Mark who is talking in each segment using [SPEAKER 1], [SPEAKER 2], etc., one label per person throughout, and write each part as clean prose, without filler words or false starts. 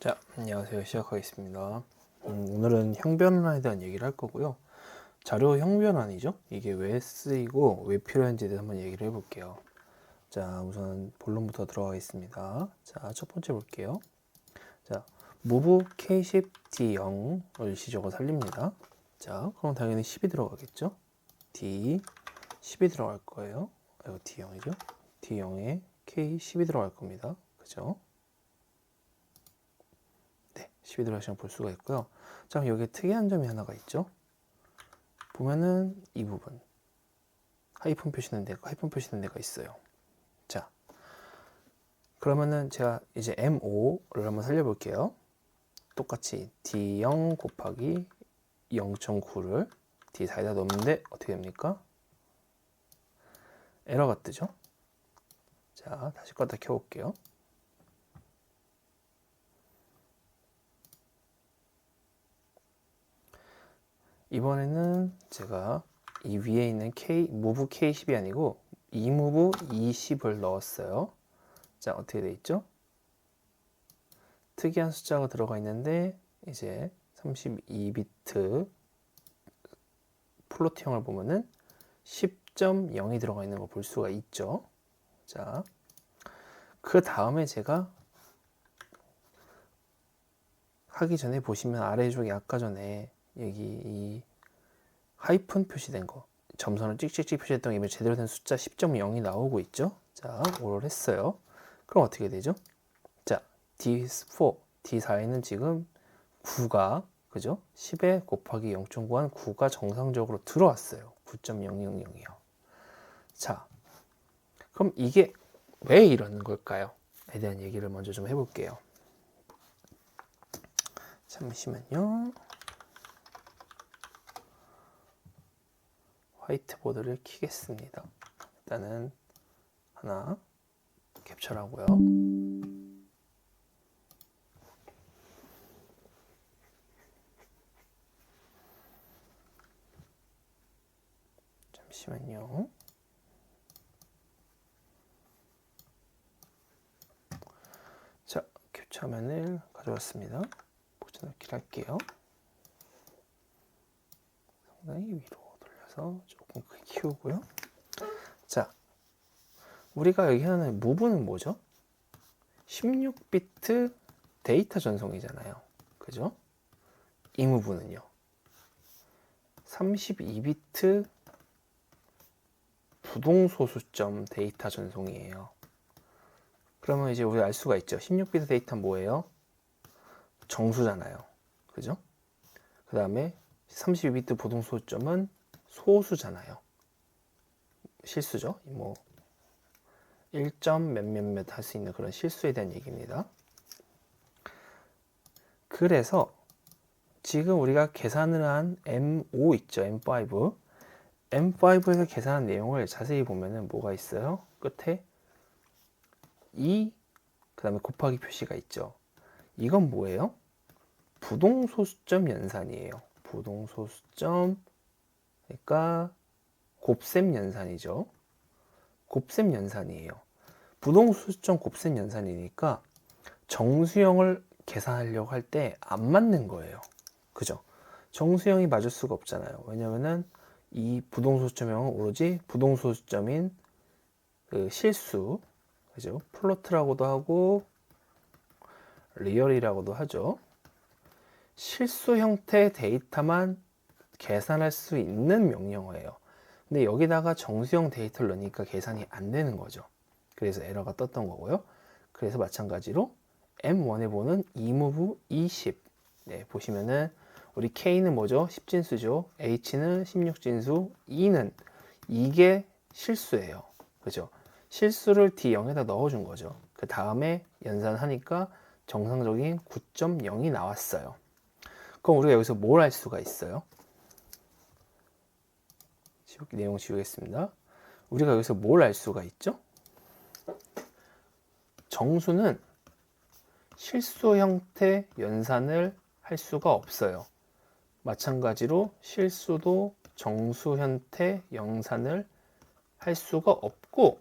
[SPEAKER 1] 자, 안녕하세요. 시작하겠습니다. 오늘은 형변환에 대한 얘기를 할 거고요. 자료 형변환이죠. 이게 왜 쓰이고 왜 필요한지에 대해서 한번 얘기를 해볼게요. 자, 우선 본론부터 들어가겠습니다. 자, 첫 번째 볼게요. 자, move k10 d0을 시적으로 살립니다. 자, 그럼 당연히 10이 들어가겠죠. d10이 들어갈 거예요. 이거 d0이죠. d0에 k10이 들어갈 겁니다. 그죠? 네, 10이 들어가시면 볼 수가 있고요. 자, 여기에 특이한 점이 하나가 있죠. 보면은 이 부분 하이픈 표시는 데가 있어요. 자, 그러면은 제가 이제 M5를 한번 살려볼게요. 똑같이 D0 곱하기 0.9를 D4에다 넣는데 어떻게 됩니까? 에러가 뜨죠. 자, 다시 껐다 켜볼게요. 이번에는 제가 이 위에 있는 move K10이 아니고 move E10을 넣었어요. 자, 어떻게 돼 있죠? 특이한 숫자가 들어가 있는데 이제 32비트 플로트형을 보면은 10.0이 들어가 있는 거 볼 수가 있죠. 자, 그 다음에 제가 하기 전에 보시면 아래쪽에 아까 전에 여기 이 하이픈 표시된 거 점선을 찍찍찍 표시했던 게 제대로 된 숫자 10.0이 나오고 있죠. 자, 오를 했어요. 그럼 어떻게 되죠? 자, D4, D4에는 지금 9가 그죠? 10에 곱하기 0.9한 9가 정상적으로 들어왔어요. 9.000이요. 자, 그럼 이게 왜 이러는 걸까요? 에 대한 얘기를 먼저 좀 해볼게요. 잠시만요. 화이트보드를 켜겠습니다. 일단은 하나 캡처하고요. 잠시만요. 자, 캡처 화면을 가져왔습니다. 보여드리기를 할게요. 상당히 위로 돌려서 조금 크게 키우고요. 자, 우리가 여기 하는 move는 뭐죠? 16비트 데이터 전송이잖아요. 그죠? 이 move는요. 32비트 부동소수점 데이터 전송이에요. 그러면 이제 우리 알 수가 있죠. 16비트 데이터는 뭐예요? 정수잖아요. 그죠? 그 다음에 32비트 부동소수점은 소수잖아요. 실수죠. 뭐 1점 몇몇몇 할 수 있는 그런 실수에 대한 얘기입니다. 그래서 지금 우리가 계산을 한 M5 있죠. M5. M5에서 계산한 내용을 자세히 보면은 뭐가 있어요? 끝에 2, 그 다음에 곱하기 표시가 있죠. 이건 뭐예요? 부동소수점 연산이에요. 부동소수점, 그러니까 곱셈 연산이죠. 곱셈 연산이에요. 부동소수점 곱셈 연산이니까 정수형을 계산하려고 할 때 안 맞는 거예요. 그죠? 정수형이 맞을 수가 없잖아요. 왜냐면은 이 부동소수점형은 오로지 부동소수점인 그 실수, 그죠? 플로트라고도 하고 리얼이라고도 하죠. 실수 형태 데이터만 계산할 수 있는 명령어예요. 근데 여기다가 정수형 데이터를 넣으니까 계산이 안 되는 거죠. 그래서 에러가 떴던 거고요. 그래서 마찬가지로 M1에 보는 emove E10. 네, 보시면은 우리 K는 뭐죠? 10진수죠. H는 16진수, E는 이게 실수예요. 그죠? 실수를 D0에다 넣어준 거죠. 그 다음에 연산하니까 정상적인 9.0이 나왔어요. 그럼 우리가 여기서 뭘 알 수가 있어요? 내용 지우겠습니다. 우리가 여기서 뭘 알 수가 있죠? 정수는 실수 형태 연산을 할 수가 없어요. 마찬가지로 실수도 정수 형태 연산을 할 수가 없고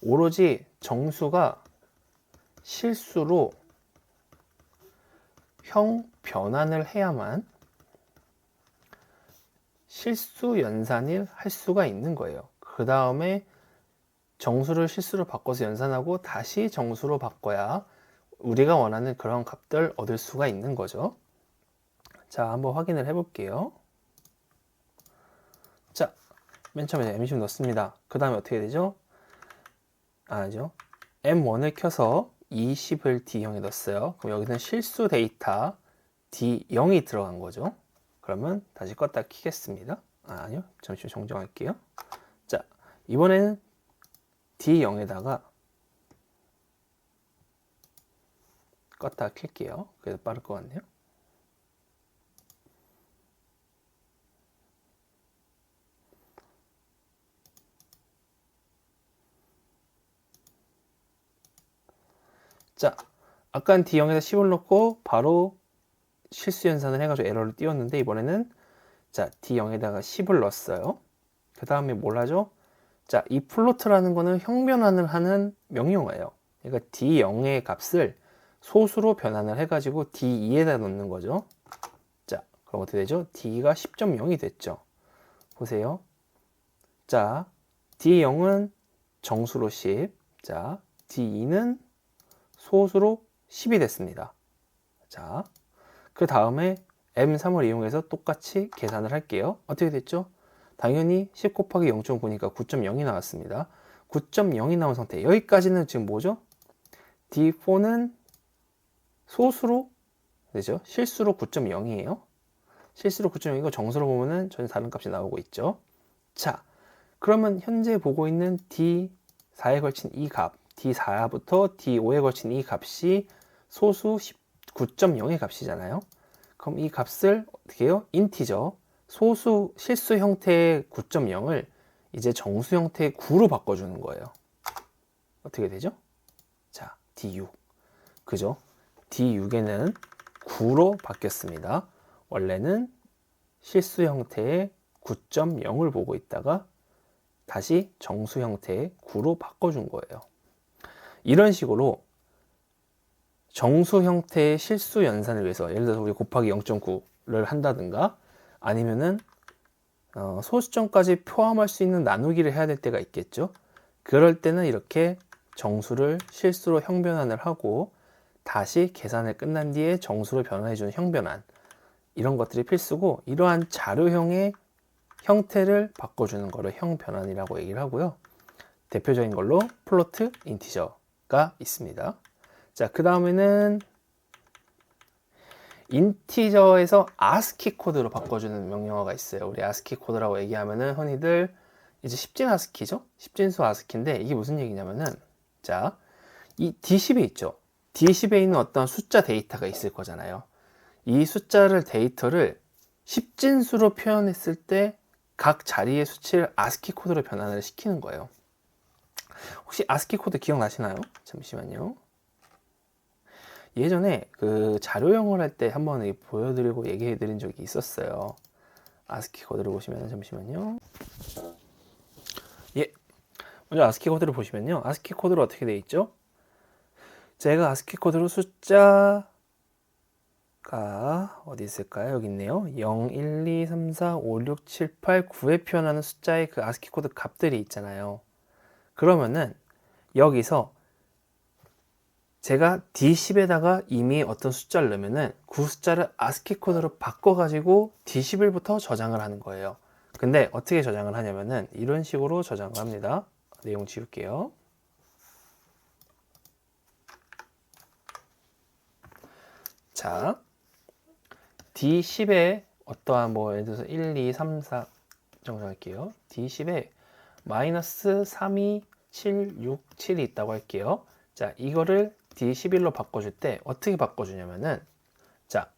[SPEAKER 1] 오로지 정수가 실수로 형 변환을 해야만 실수 연산을 할 수가 있는 거예요. 그 다음에 정수를 실수로 바꿔서 연산하고 다시 정수로 바꿔야 우리가 원하는 그런 값들 얻을 수가 있는 거죠. 자, 한번 확인을 해볼게요. 자, 맨 처음에 M20 넣습니다. 그 다음에 어떻게 되죠? 아니죠. M1을 켜서 E10을 D0에 넣었어요. 그럼 여기는 실수 데이터 D0이 들어간 거죠. 그러면 다시 껐다 키겠습니다. 아니요. 잠시 정정할게요. 자, 이번에는 D0에다가 껐다 킬게요. 그래서 빠를 것 같네요. 자, 아까는 D0에다 10을 넣고 바로 실수 연산을 해가지고 에러를 띄웠는데 이번에는 자, D0에다가 10을 넣었어요. 그 다음에 뭘 하죠? 자, 이 플로트라는 거는 형 변환을 하는 명령어예요. 그러니까 D0의 값을 소수로 변환을 해가지고 D2에다 넣는 거죠. 자, 그럼 어떻게 되죠? D가 10.0이 됐죠. 보세요. 자, D0은 정수로 10. 자, D2는 소수로 10이 됐습니다. 자, 그 다음에 M3을 이용해서 똑같이 계산을 할게요. 어떻게 됐죠? 당연히 10 곱하기 0.9니까 9.0이 나왔습니다. 9.0이 나온 상태. 여기까지는 지금 뭐죠? D4는 소수로 되죠? 실수로 9.0이에요. 실수로 9.0이고 정수로 보면은 전혀 다른 값이 나오고 있죠. 자, 그러면 현재 보고 있는 D4에 걸친 이 값, D4부터 D5에 걸친 이 값이 소수 9.0의 값이잖아요. 그럼 이 값을 어떻게 해요? 인티저, 소수 실수 형태의 9.0을 이제 정수 형태의 9로 바꿔주는 거예요. 어떻게 되죠? 자, D6. 그죠? D6에는 9로 바뀌었습니다. 원래는 실수 형태의 9.0을 보고 있다가 다시 정수 형태의 9로 바꿔준 거예요. 이런 식으로 정수 형태의 실수 연산을 위해서 예를 들어서 우리 곱하기 0.9를 한다든가 아니면은 소수점까지 포함할 수 있는 나누기를 해야 될 때가 있겠죠. 그럴 때는 이렇게 정수를 실수로 형변환을 하고 다시 계산을 끝난 뒤에 정수로 변환해주는 형변환, 이런 것들이 필수고, 이러한 자료형의 형태를 바꿔주는 거를 형변환이라고 얘기를 하고요. 대표적인 걸로 플로트, 인티저가 있습니다. 자, 그 다음에는 인티저에서 아스키 코드로 바꿔주는 명령어가 있어요. 우리 아스키 코드라고 얘기하면은 흔히들 이제 10진 아스키죠? 10진수 아스키인데 이게 무슨 얘기냐면은, 자, 이 D10이 있죠. D10에 있는 어떤 숫자 데이터가 있을 거잖아요. 이 숫자를 데이터를 10진수로 표현했을 때 각 자리의 수치를 아스키 코드로 변환을 시키는 거예요. 혹시 아스키 코드 기억나시나요? 잠시만요. 예전에 그 자료형을 할 때 한번 보여드리고 얘기해 드린 적이 있었어요. 아스키 코드를 보시면, 잠시만요. 예. 먼저 아스키 코드를 보시면요. 아스키 코드로 어떻게 되어 있죠? 제가 아스키 코드로 숫자가 어디 있을까요? 여기 있네요. 0, 1, 2, 3, 4, 5, 6, 7, 8, 9에 표현하는 숫자의 그 아스키 코드 값들이 있잖아요. 그러면은 여기서 제가 D10에다가 이미 어떤 숫자를 넣으면은 그 숫자를 아스키 코드로 바꿔가지고 D11부터 저장을 하는 거예요. 근데 어떻게 저장을 하냐면은 이런 식으로 저장을 합니다. 내용 지울게요. 자, D10에 어떠한 뭐 예를 들어서 1, 2, 3, 4 정정할게요. D10에 마이너스 3, 2, 7, 6, 7이 있다고 할게요. 자, 이거를 D11로 바꿔줄 때 어떻게 바꿔주냐면은, 자,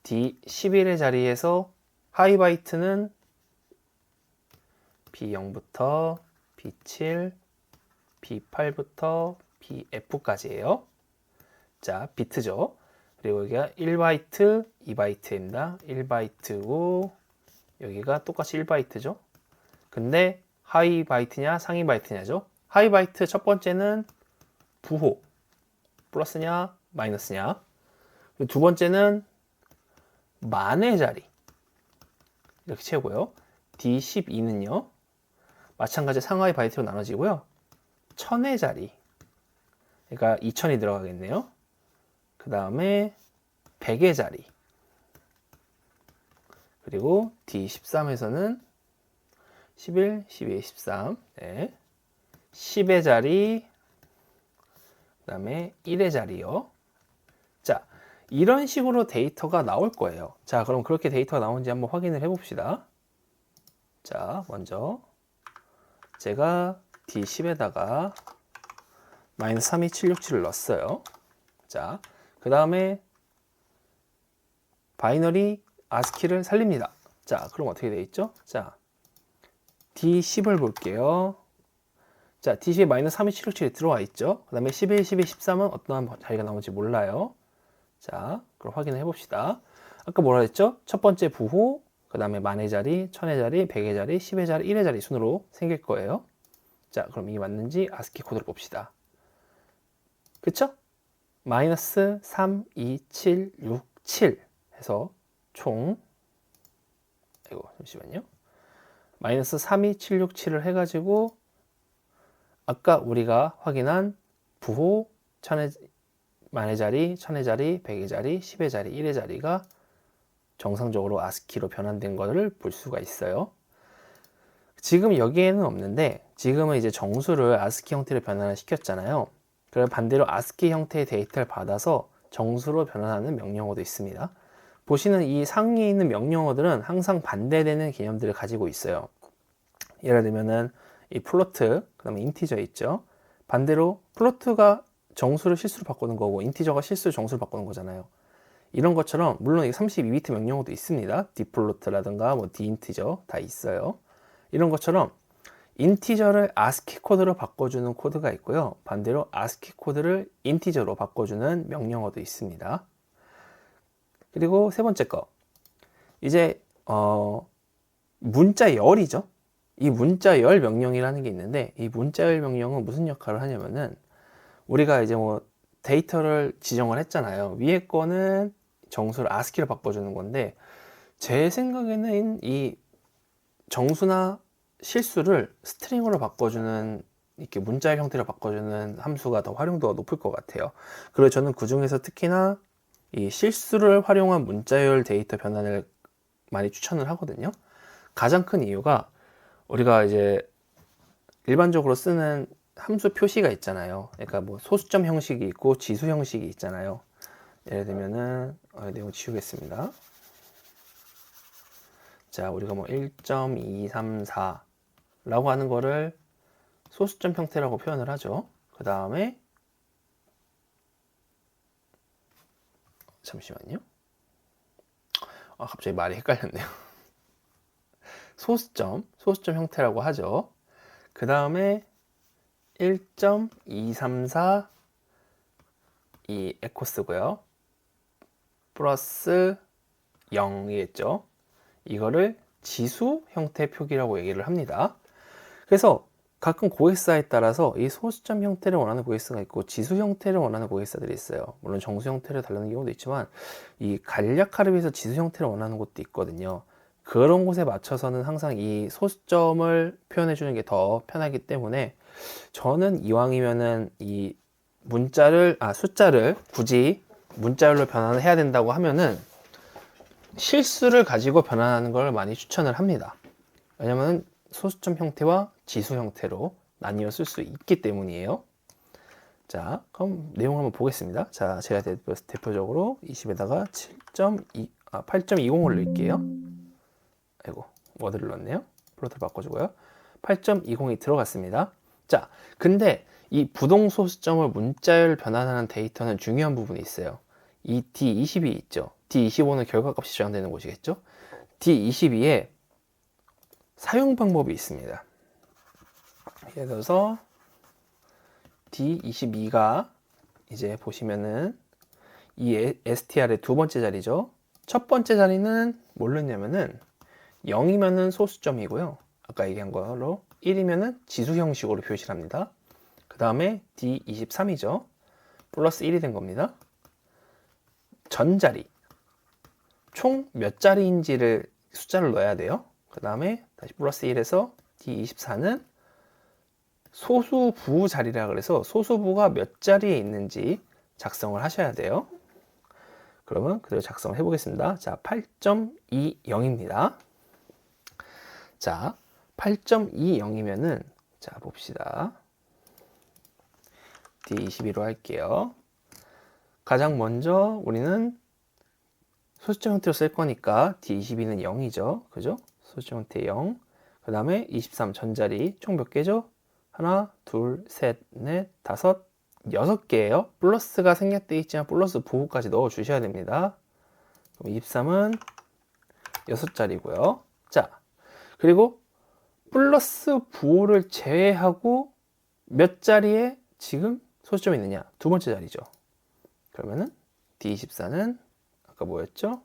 [SPEAKER 1] D11의 자리에서 하이바이트는 B0부터 B7, B8부터 BF까지예요. 자, 비트죠. 그리고 여기가 1바이트, 2바이트입니다. 1바이트고 여기가 똑같이 1바이트죠. 근데 하이바이트냐 상위바이트냐죠. 하이바이트 첫 번째는 부호 플러스냐 마이너스냐, 두 번째는 만의 자리 이렇게 채우고요. D12는요 마찬가지 상하이 바이트로 나눠지고요. 1000의 자리 그러니까 2000이 들어가겠네요. 그 다음에 100의 자리 그리고 D13에서는 11, 12, 13 네. 10의 자리 그 다음에 1의 자리요. 자, 이런 식으로 데이터가 나올 거예요. 자, 그럼 그렇게 데이터가 나오는지 한번 확인을 해 봅시다. 자, 먼저 제가 D10에다가 마이너스 32767을 넣었어요. 자, 그 다음에 바이너리 아스키를 살립니다. 자, 그럼 어떻게 되어 있죠? 자, D10을 볼게요. 자, D10에 마이너스 32767이 들어와 있죠. 그 다음에 11, 12, 13은 어떠한 자리가 나오는지 몰라요. 자, 그럼 확인을 해봅시다. 아까 뭐라 했죠? 첫 번째 부호, 그 다음에 만의 자리, 천의 자리, 백의 자리, 10의 자리, 1의 자리 순으로 생길 거예요. 자, 그럼 이게 맞는지 아스키 코드를 봅시다. 그쵸? 마이너스 3, 2, 7, 6, 7 해서 총 아이고 잠시만요. 마이너스 3, 2, 7, 6, 7을 해가지고 아까 우리가 확인한 부호, 만의 자리, 천의 자리, 백의 자리, 10의 자리, 1의 자리가 정상적으로 아스키로 변환된 것을 볼 수가 있어요. 지금 여기에는 없는데 지금은 이제 정수를 아스키 형태로 변환을 시켰잖아요. 그럼 반대로 아스키 형태의 데이터를 받아서 정수로 변환하는 명령어도 있습니다. 보시는 이 상위에 있는 명령어들은 항상 반대되는 개념들을 가지고 있어요. 예를 들면은 이 플로트, 그 다음에 인티저 있죠. 반대로 플로트가 정수를 실수로 바꾸는 거고 인티저가 실수로 정수를 바꾸는 거잖아요. 이런 것처럼 물론 이 32비트 명령어도 있습니다. dfloat라든가 뭐 dintiger 다 있어요. 이런 것처럼 인티저를 아스키 코드로 바꿔주는 코드가 있고요. 반대로 아스키 코드를 인티저로 바꿔주는 명령어도 있습니다. 그리고 세 번째 거 이제 문자열이죠. 이 문자열 명령이라는 게 있는데 이 문자열 명령은 무슨 역할을 하냐면은 우리가 이제 뭐 데이터를 지정을 했잖아요. 위에 거는 정수를 아스키로 바꿔주는 건데 제 생각에는 이 정수나 실수를 스트링으로 바꿔주는 이렇게 문자열 형태로 바꿔주는 함수가 더 활용도가 높을 것 같아요. 그리고 저는 그 중에서 특히나 이 실수를 활용한 문자열 데이터 변환을 많이 추천을 하거든요. 가장 큰 이유가 우리가 이제 일반적으로 쓰는 함수 표시가 있잖아요. 그러니까 뭐 소수점 형식이 있고 지수 형식이 있잖아요. 예를 들면은 내용 지우겠습니다. 자, 우리가 뭐 1.234 라고 하는 거를 소수점 형태라고 표현을 하죠. 그 다음에 잠시만요. 갑자기 말이 헷갈렸네요. 소수점 형태라고 하죠. 그 다음에 1.234 이 에코스고요. 플러스 0이겠죠. 이거를 지수 형태 표기라고 얘기를 합니다. 그래서 가끔 고객사에 따라서 이 소수점 형태를 원하는 고객사가 있고 지수 형태를 원하는 고객사들이 있어요. 물론 정수 형태를 달라는 경우도 있지만 이 간략화를 위해서 지수 형태를 원하는 곳도 있거든요. 그런 곳에 맞춰서는 항상 이 소수점을 표현해 주는 게 더 편하기 때문에 저는 이왕이면은 이 숫자를 굳이 문자열로 변환을 해야 된다고 하면은 실수를 가지고 변환하는 걸 많이 추천을 합니다. 왜냐면 소수점 형태와 지수 형태로 나뉘어 쓸 수 있기 때문이에요. 자, 그럼 내용을 한번 보겠습니다. 자, 제가 대표적으로 20에다가 8.20을 넣을게요. 아이고, 워드를 넣었네요. 플로트를 바꿔주고요. 8.20이 들어갔습니다. 자, 근데 이 부동 소수점을 문자열 변환하는 데이터는 중요한 부분이 있어요. 이 D22 있죠. D25는 결과값이 저장되는 곳이겠죠. D22에 사용 방법이 있습니다. 예를 들어서 D22가 이제 보시면은 이 str의 두 번째 자리죠. 첫 번째 자리는 뭘 넣냐면은 0이면은 소수점이고요. 아까 얘기한 거로 1이면은 지수 형식으로 표시를 합니다. 그 다음에 D23이죠. 플러스 1이 된 겁니다. 전자리 총 몇 자리인지를 숫자를 넣어야 돼요. 그 다음에 다시 플러스 1에서 D24는 소수부 자리라 그래서 소수부가 몇 자리에 있는지 작성을 하셔야 돼요. 그러면 그대로 작성을 해보겠습니다. 자, 8.20입니다. 자, 8.20이면은 자, 봅시다. D22로 할게요. 가장 먼저 우리는 소수점 형태로 쓸 거니까 D22는 0이죠. 그죠? 소수점 형태 0. 그 다음에 23 전자리 총 몇 개죠? 하나, 둘, 셋, 넷, 다섯, 6개예요. 플러스가 생략되어 있지만 플러스 부호까지 넣어 주셔야 됩니다. 그럼 23은 6자리고요. 자, 그리고 플러스 부호를 제외하고 몇 자리에 지금 소수점이 있느냐? 두 번째 자리죠. 그러면은 D24는 아까 뭐였죠?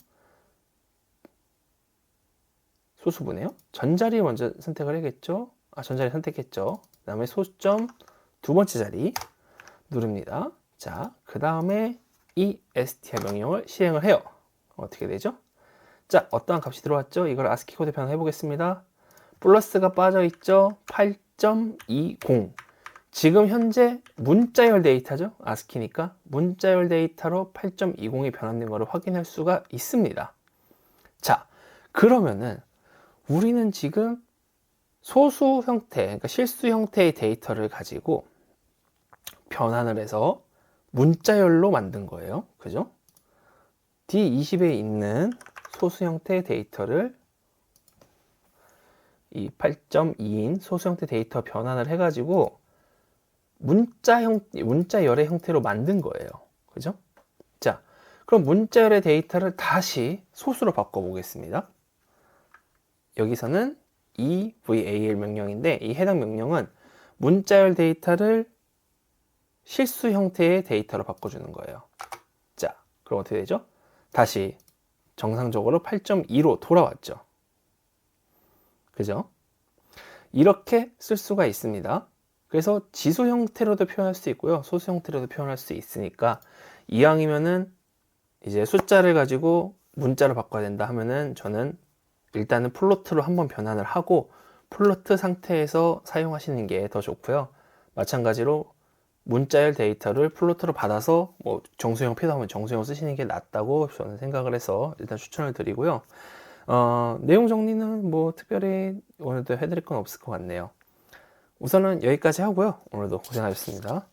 [SPEAKER 1] 소수부네요. 전자리 먼저 선택을 해야겠죠? 전자리 선택했죠. 그 다음에 소수점 두 번째 자리 누릅니다. 자, 그 다음에 이 str 명령을 실행을 해요. 어떻게 되죠? 자, 어떠한 값이 들어왔죠? 이걸 ASCII 코드 변환해 보겠습니다. 플러스가 빠져 있죠? 8.20. 지금 현재 문자열 데이터죠? ASCII니까 문자열 데이터로 8.20이 변환된 것을 확인할 수가 있습니다. 자, 그러면은 우리는 지금 소수 형태, 그러니까 실수 형태의 데이터를 가지고 변환을 해서 문자열로 만든 거예요. 그죠? D20에 있는 소수 형태의 데이터를 이 8.2인 소수 형태 데이터 변환을 해가지고 문자열의 형태로 만든 거예요. 그죠? 자, 그럼 문자열의 데이터를 다시 소수로 바꿔보겠습니다. 여기서는 EVAL 명령인데 이 해당 명령은 문자열 데이터를 실수 형태의 데이터로 바꿔주는 거예요. 자, 그럼 어떻게 되죠? 다시 정상적으로 8.2로 돌아왔죠. 그죠? 이렇게 쓸 수가 있습니다. 그래서 지수 형태로도 표현할 수 있고요. 소수 형태로도 표현할 수 있으니까 이왕이면은 이제 숫자를 가지고 문자로 바꿔야 된다 하면은 저는 일단은 플로트로 한번 변환을 하고 플로트 상태에서 사용하시는 게 더 좋고요. 마찬가지로 문자열 데이터를 플로트로 받아서 뭐 정수형 필요하면 정수형 쓰시는 게 낫다고 저는 생각을 해서 일단 추천을 드리고요. 내용 정리는 뭐 특별히 오늘도 해드릴 건 없을 것 같네요. 우선은 여기까지 하고요. 오늘도 고생하셨습니다.